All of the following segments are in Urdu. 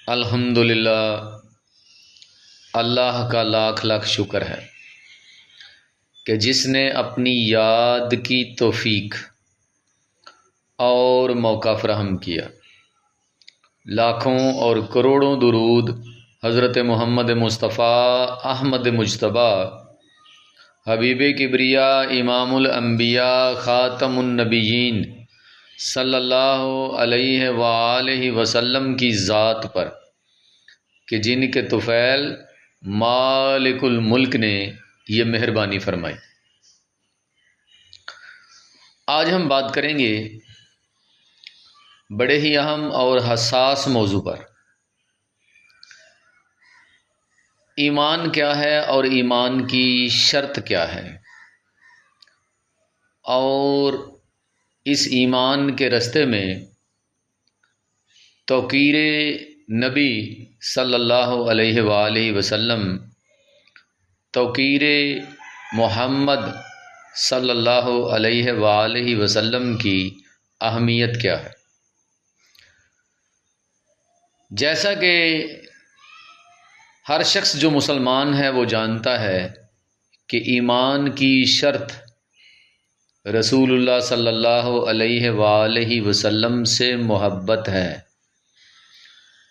الحمدللہ، اللہ کا لاکھ لاکھ شکر ہے کہ جس نے اپنی یاد کی توفیق اور موقع فراہم کیا۔ لاکھوں اور کروڑوں درود حضرت محمد مصطفیٰ احمد مجتبیٰ حبیب کبریا امام الانبیاء خاتم النبیین صلی اللہ علیہ وآلہ وسلم کی ذات پر کہ جن کے طفیل مالک الملک نے یہ مہربانی فرمائی۔ آج ہم بات کریں گے بڑے ہی اہم اور حساس موضوع پر، ایمان کیا ہے اور ایمان کی شرط کیا ہے، اور اس ایمان کے راستے میں توقیر نبی صلی اللہ علیہ وآلہ وسلم، توقیر محمد صلی اللہ علیہ وآلہ وسلم کی اہمیت کیا ہے۔ جیسا کہ ہر شخص جو مسلمان ہے وہ جانتا ہے کہ ایمان کی شرط رسول اللہ صلی اللہ علیہ وآلہ وسلم سے محبت ہے،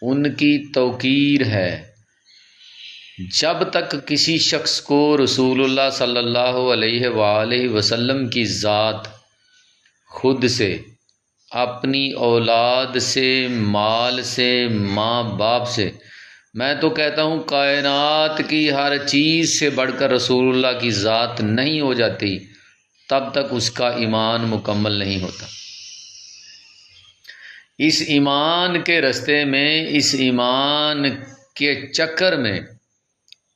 ان کی توقیر ہے۔ جب تک کسی شخص کو رسول اللہ صلی اللہ علیہ وآلہ وسلم کی ذات خود سے، اپنی اولاد سے، مال سے، ماں باپ سے، میں تو کہتا ہوں کائنات کی ہر چیز سے بڑھ کر رسول اللہ کی ذات نہیں ہو جاتی، تب تک اس کا ایمان مکمل نہیں ہوتا۔ اس ایمان کے راستے میں، اس ایمان کے چکر میں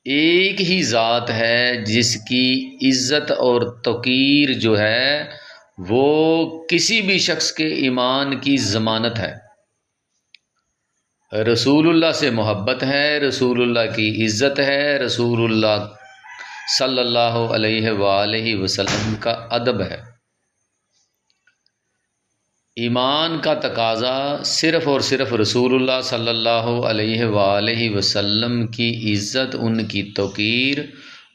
ایک ہی ذات ہے جس کی عزت اور توقیر جو ہے وہ کسی بھی شخص کے ایمان کی ضمانت ہے۔ رسول اللہ سے محبت ہے، رسول اللہ کی عزت ہے، رسول اللہ صلی اللہ علیہ وآلہ وسلم کا ادب ہے۔ ایمان کا تقاضا صرف اور صرف رسول اللہ صلی اللہ علیہ وآلہ وسلم کی عزت، ان کی توقیر،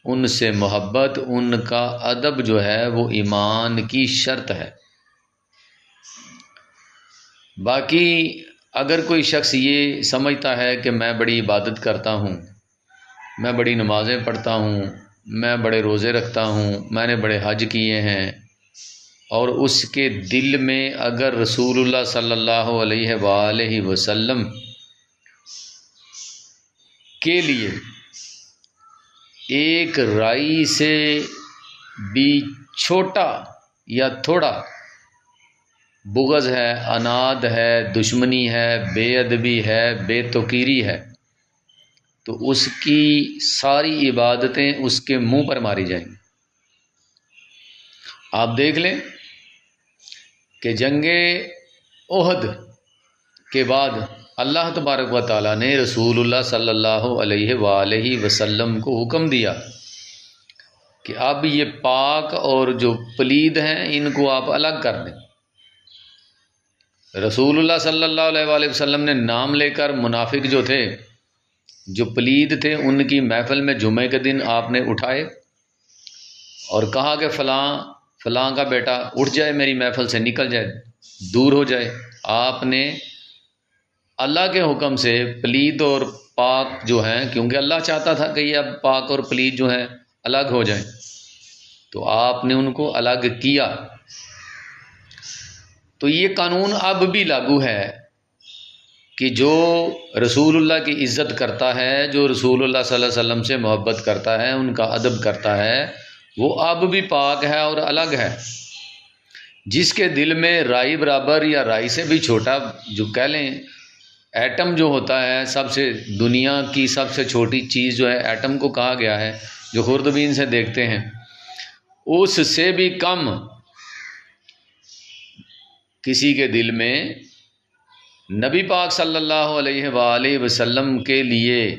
ان سے محبت، ان کا ادب جو ہے وہ ایمان کی شرط ہے۔ باقی اگر کوئی شخص یہ سمجھتا ہے کہ میں بڑی عبادت کرتا ہوں، میں بڑی نمازیں پڑھتا ہوں، میں بڑے روزے رکھتا ہوں، میں نے بڑے حج کیے ہیں، اور اس کے دل میں اگر رسول اللہ صلی اللہ علیہ وآلہ وسلم کے لیے ایک رائی سے بھی چھوٹا یا تھوڑا بغض ہے، عناد ہے، دشمنی ہے، بے ادبی ہے، بے توقیری ہے، تو اس کی ساری عبادتیں اس کے منہ پر ماری جائیں گی۔ آپ دیکھ لیں کہ جنگ احد کے بعد اللہ تبارک و تعالیٰ نے رسول اللہ صلی اللہ علیہ وآلہ وسلم کو حکم دیا کہ اب یہ پاک اور جو پلید ہیں ان کو آپ الگ کر دیں۔ رسول اللہ صلی اللہ علیہ وآلہ وسلم نے نام لے کر منافق جو تھے، جو پلید تھے، ان کی محفل میں جمعے کے دن آپ نے اٹھائے اور کہا کہ فلاں کا بیٹا اٹھ جائے، میری محفل سے نکل جائے، دور ہو جائے۔ آپ نے اللہ کے حکم سے پلید اور پاک جو ہیں، کیونکہ اللہ چاہتا تھا کہ یہ اب پاک اور پلید جو ہیں الگ ہو جائیں، تو آپ نے ان کو الگ کیا۔ تو یہ قانون اب بھی لاگو ہے کہ جو رسول اللہ کی عزت کرتا ہے، جو رسول اللہ صلی اللہ علیہ وسلم سے محبت کرتا ہے، ان کا ادب کرتا ہے، وہ اب بھی پاک ہے اور الگ ہے۔ جس کے دل میں رائی برابر یا رائی سے بھی چھوٹا، جو کہہ لیں ایٹم جو ہوتا ہے، سب سے دنیا کی سب سے چھوٹی چیز جو ہے ایٹم کو کہا گیا ہے، جو خوردبین سے دیکھتے ہیں، اس سے بھی کم کسی کے دل میں نبی پاک صلی اللہ علیہ وآلہ وسلم کے لیے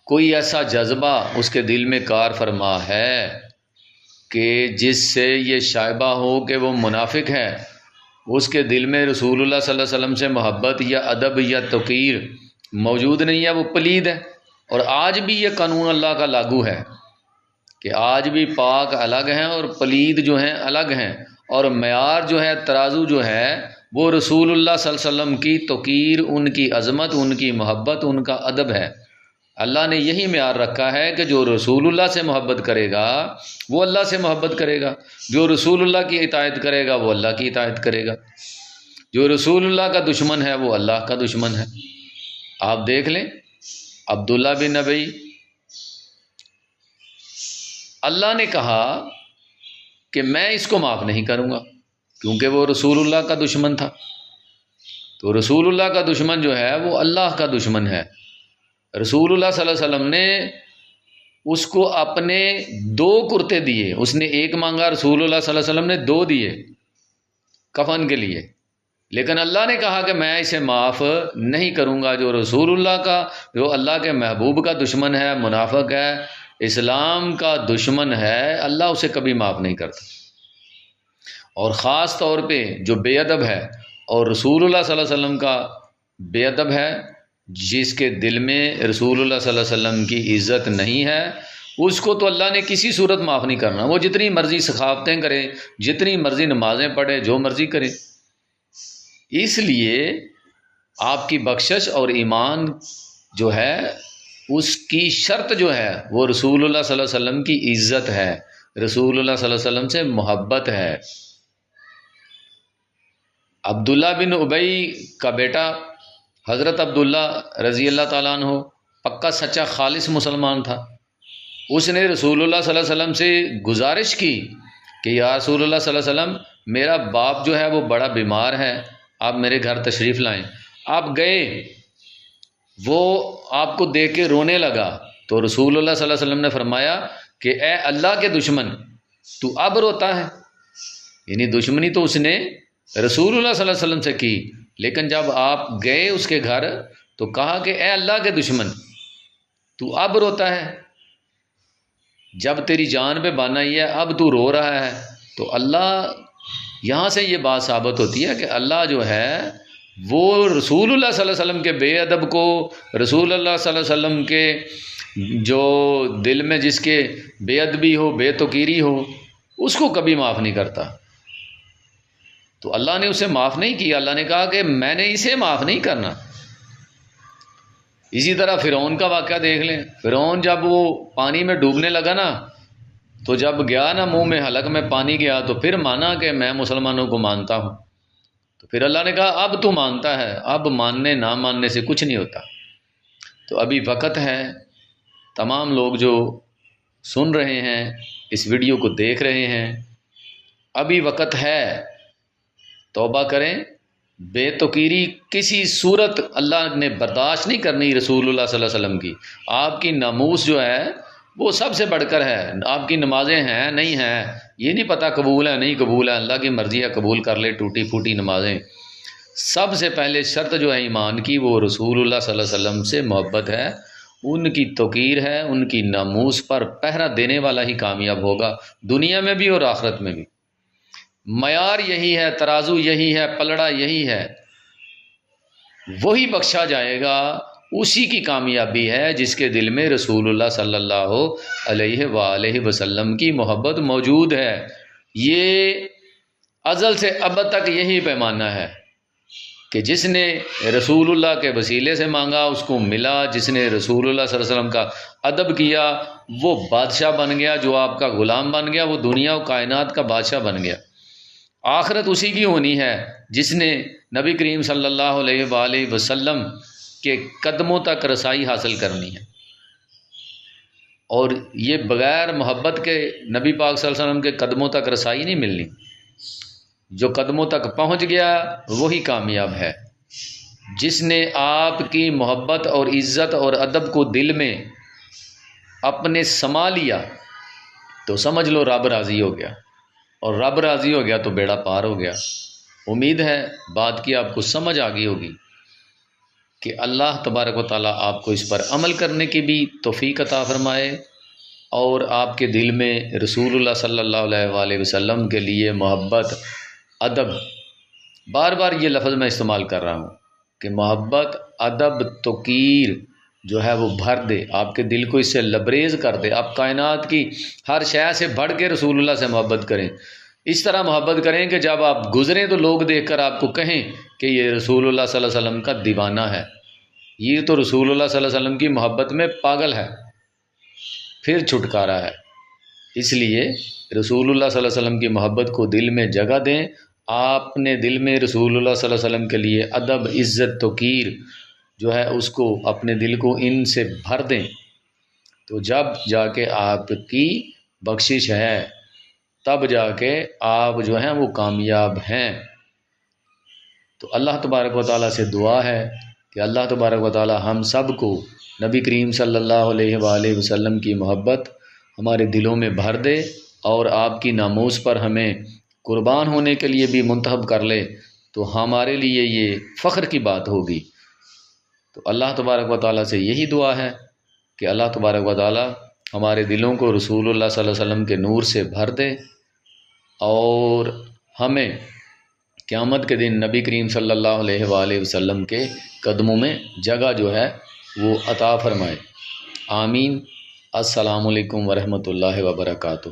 کوئی ایسا جذبہ اس کے دل میں کار فرما ہے کہ جس سے یہ شائبہ ہو کہ وہ منافق ہے، اس کے دل میں رسول اللہ صلی اللہ علیہ وسلم سے محبت یا ادب یا توقیر موجود نہیں ہے، وہ پلید ہے۔ اور آج بھی یہ قانون اللہ کا لاگو ہے کہ آج بھی پاک الگ ہیں اور پلید جو ہیں الگ ہیں، اور معیار جو ہے، ترازو جو ہے، وہ رسول اللہ صلی اللہ علیہ وسلم کی توقیر، ان کی عظمت، ان کی محبت، ان کا ادب ہے۔ اللہ نے یہی معیار رکھا ہے کہ جو رسول اللہ سے محبت کرے گا وہ اللہ سے محبت کرے گا، جو رسول اللہ کی اطاعت کرے گا وہ اللہ کی اطاعت کرے گا، جو رسول اللہ کا دشمن ہے وہ اللہ کا دشمن ہے۔ آپ دیکھ لیں عبداللہ بن ابی، اللہ نے کہا کہ میں اس کو معاف نہیں کروں گا کیونکہ وہ رسول اللہ کا دشمن تھا۔ تو رسول اللہ کا دشمن جو ہے وہ اللہ کا دشمن ہے۔ رسول اللہ صلی اللہ علیہ وسلم نے اس کو اپنے 2 کرتے دیے، اس نے ایک مانگا، رسول اللہ صلی اللہ علیہ وسلم نے 2 دیے کفن کے لیے، لیکن اللہ نے کہا کہ میں اسے معاف نہیں کروں گا۔ جو رسول اللہ کا، جو اللہ کے محبوب کا دشمن ہے، منافق ہے، اسلام کا دشمن ہے، اللہ اسے کبھی معاف نہیں کرتا۔ اور خاص طور پہ جو بے ادب ہے اور رسول اللہ صلی اللہ علیہ وسلم کا بے ادب ہے، جس کے دل میں رسول اللہ صلی اللہ علیہ وسلم کی عزت نہیں ہے، اس کو تو اللہ نے کسی صورت معاف نہیں کرنا، وہ جتنی مرضی سخاوتیں کرے، جتنی مرضی نمازیں پڑھے، جو مرضی کرے۔ اس لیے آپ کی بخشش اور ایمان جو ہے اس کی شرط جو ہے وہ رسول اللہ صلی اللہ علیہ وسلم کی عزت ہے، رسول اللہ صلی اللہ علیہ وسلم سے محبت ہے۔ عبداللہ بن ابی کا بیٹا حضرت عبداللہ رضی اللہ تعالیٰ عنہ پکا سچا خالص مسلمان تھا۔ اس نے رسول اللہ صلی اللہ علیہ وسلم سے گزارش کی کہ یا رسول اللہ صلی اللہ علیہ وسلم، میرا باپ جو ہے وہ بڑا بیمار ہے، آپ میرے گھر تشریف لائیں۔ آپ گئے، وہ آپ کو دیکھ کے رونے لگا، تو رسول اللہ صلی اللہ علیہ وسلم نے فرمایا کہ اے اللہ کے دشمن، تو اب روتا ہے؟ یعنی دشمنی تو اس نے رسول اللہ صلی اللہ علیہ وسلم سے کی، لیکن جب آپ گئے اس کے گھر تو کہا کہ اے اللہ کے دشمن، تو اب روتا ہے؟ جب تیری جان پہ بان آئی ہے اب تو رو رہا ہے۔ تو اللہ، یہاں سے یہ بات ثابت ہوتی ہے کہ اللہ جو ہے وہ رسول اللہ صلی اللہ علیہ وسلم کے بے ادب کو، رسول اللہ صلی اللہ علیہ وسلم کے جو دل میں جس کے بے ادبی ہو، بے توقیری ہو، اس کو کبھی معاف نہیں کرتا۔ تو اللہ نے اسے معاف نہیں کیا، اللہ نے کہا کہ میں نے اسے معاف نہیں کرنا۔ اسی طرح فرعون کا واقعہ دیکھ لیں۔ فرعون جب وہ پانی میں ڈوبنے لگا نا، تو جب گیا نا منہ میں حلق میں پانی گیا، تو پھر مانا کہ میں مسلمانوں کو مانتا ہوں۔ تو پھر اللہ نے کہا اب تو مانتا ہے، اب ماننے نہ ماننے سے کچھ نہیں ہوتا۔ تو ابھی وقت ہے، تمام لوگ جو سن رہے ہیں، اس ویڈیو کو دیکھ رہے ہیں، ابھی وقت ہے، توبہ کریں۔ بے توقیری کسی صورت اللہ نے برداشت نہیں کرنی رسول اللہ صلی اللہ علیہ وسلم کی۔ آپ کی ناموس جو ہے وہ سب سے بڑھ کر ہے۔ آپ کی نمازیں ہیں نہیں ہیں یہ نہیں پتہ، قبول ہے نہیں قبول ہے، اللہ کی مرضی ہے، قبول کر لے ٹوٹی پھوٹی نمازیں۔ سب سے پہلے شرط جو ہے ایمان کی، وہ رسول اللہ صلی اللہ علیہ وسلم سے محبت ہے، ان کی توقیر ہے، ان کی ناموس پر پہرا دینے والا ہی کامیاب ہوگا، دنیا میں بھی اور آخرت میں بھی۔ معیار یہی ہے، ترازو یہی ہے، پلڑا یہی ہے، وہی بخشا جائے گا، اسی کی کامیابی ہے جس کے دل میں رسول اللہ صلی اللہ علیہ وآلہ وسلم کی محبت موجود ہے۔ یہ ازل سے ابد تک یہی پیمانہ ہے کہ جس نے رسول اللہ کے وسیلے سے مانگا اس کو ملا، جس نے رسول اللہ صلی اللہ علیہ وسلم کا ادب کیا وہ بادشاہ بن گیا، جو آپ کا غلام بن گیا وہ دنیا و کائنات کا بادشاہ بن گیا۔ آخرت اسی کی ہونی ہے جس نے نبی کریم صلی اللہ علیہ وآلہ وسلم کے قدموں تک رسائی حاصل کرنی ہے، اور یہ بغیر محبت کے نبی پاک صلی اللہ علیہ وسلم کے قدموں تک رسائی نہیں ملنی۔ جو قدموں تک پہنچ گیا وہی کامیاب ہے۔ جس نے آپ کی محبت اور عزت اور ادب کو دل میں اپنے سما لیا تو سمجھ لو رب راضی ہو گیا، اور رب راضی ہو گیا تو بیڑا پار ہو گیا۔ امید ہے بات کی آپ کو سمجھ آ گئی ہوگی کہ اللہ تبارک و تعالیٰ آپ کو اس پر عمل کرنے کی بھی توفیق عطا فرمائے، اور آپ کے دل میں رسول اللہ صلی اللہ علیہ وآلہ وسلم کے لیے محبت، ادب بار بار یہ لفظ میں استعمال کر رہا ہوں کہ محبت ادب توقیر جو ہے وہ بھر دے، آپ کے دل کو اس سے لبریز کر دے، آپ کائنات کی ہر شے سے بڑھ کے رسول اللہ سے محبت کریں، اس طرح محبت کریں کہ جب آپ گزریں تو لوگ دیکھ کر آپ کو کہیں کہ یہ رسول اللہ صلی اللہ علیہ وسلم کا دیوانہ ہے، یہ تو رسول اللہ صلی اللہ علیہ وسلم کی محبت میں پاگل ہے، پھر چھٹکارا ہے۔ اس لیے رسول اللہ صلی اللہ علیہ وسلم کی محبت کو دل میں جگہ دیں، آپ نے دل میں رسول اللہ صلی اللہ علیہ وسلم کے لیے ادب، عزت، توقیر جو ہے اس کو اپنے دل کو ان سے بھر دیں، تو جب جا کے آپ کی بخشش ہے، تب جا کے آپ جو ہیں وہ کامیاب ہیں۔ تو اللہ تبارک و تعالیٰ سے دعا ہے کہ اللہ تبارک و تعالیٰ ہم سب کو نبی کریم صلی اللہ علیہ وآلہ وسلم کی محبت ہمارے دلوں میں بھر دے، اور آپ کی ناموس پر ہمیں قربان ہونے کے لیے بھی منتخب کر لے، تو ہمارے لیے یہ فخر کی بات ہوگی۔ تو اللہ تبارک و تعالیٰ سے یہی دعا ہے کہ اللہ تبارک و تعالیٰ ہمارے دلوں کو رسول اللہ صلی اللہ علیہ وسلم کے نور سے بھر دے، اور ہمیں قیامت کے دن نبی کریم صلی اللہ علیہ وآلہ وسلم کے قدموں میں جگہ جو ہے وہ عطا فرمائے۔ آمین۔ السلام علیکم ورحمۃ اللہ وبرکاتہ۔